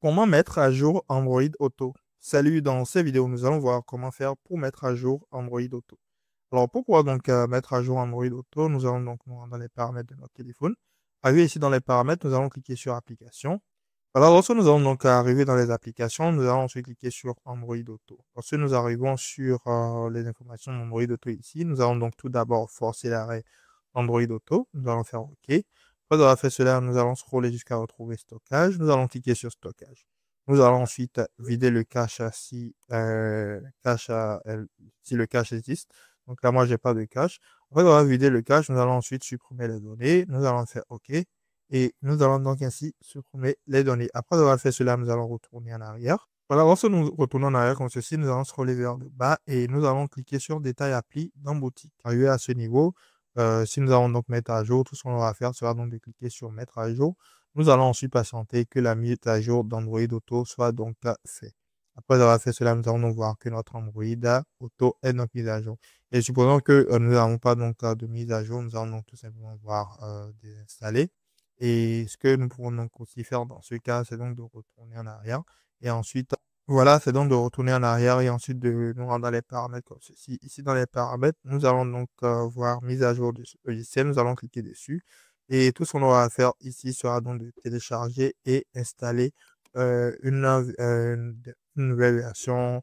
Comment mettre à jour Android Auto? Salut, dans cette vidéo, nous allons voir comment faire pour mettre à jour Android Auto. Alors, pour pouvoir donc mettre à jour Android Auto, nous allons donc nous rendre dans les paramètres de notre téléphone. Arrivé ici dans les paramètres, nous allons cliquer sur Applications. Alors, lorsque nous allons donc arriver dans les applications, nous allons ensuite cliquer sur Android Auto. Lorsque nous arrivons sur les informations d'Android Auto ici, nous allons donc tout d'abord forcer l'arrêt Android Auto. Nous allons faire OK. Après avoir fait cela, nous allons scroller jusqu'à retrouver stockage. Nous allons cliquer sur stockage. Nous allons ensuite vider le cache si le cache existe. Donc là, moi, j'ai pas de cache. Après avoir vidé le cache, nous allons ensuite supprimer les données. Nous allons faire OK. Et nous allons donc ainsi supprimer les données. Après avoir fait cela, nous allons retourner en arrière. Voilà, lorsque nous retournons en arrière comme ceci, nous allons scroller vers le bas et nous allons cliquer sur Détail appli dans Boutique. Arrivé à ce niveau, si nous allons donc mettre à jour, tout ce qu'on aura à faire sera donc de cliquer sur Mettre à jour. Nous allons ensuite patienter que la mise à jour d'Android Auto soit donc faite. Après avoir fait cela, nous allons donc voir que notre Android Auto est donc mise à jour. Et supposons que nous n'avons pas donc de mise à jour, nous allons donc tout simplement voir désinstaller. Et ce que nous pouvons donc aussi faire dans ce cas, c'est donc de retourner en arrière. Et ensuite, voilà, c'est donc de retourner en arrière et ensuite de nous rendre dans les paramètres comme ceci. Ici, dans les paramètres, nous allons donc voir mise à jour du logiciel. Nous allons cliquer dessus. Et tout ce qu'on aura à faire ici sera donc de télécharger et installer une nouvelle version,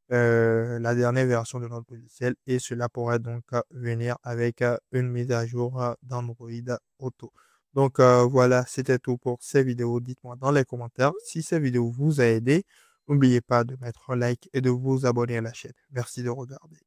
la dernière version de notre logiciel. Et cela pourrait donc venir avec une mise à jour d'Android Auto. Donc voilà, c'était tout pour ces vidéos. Dites-moi dans les commentaires si ces vidéos vous a aidé. N'oubliez pas de mettre un like et de vous abonner à la chaîne. Merci de regarder.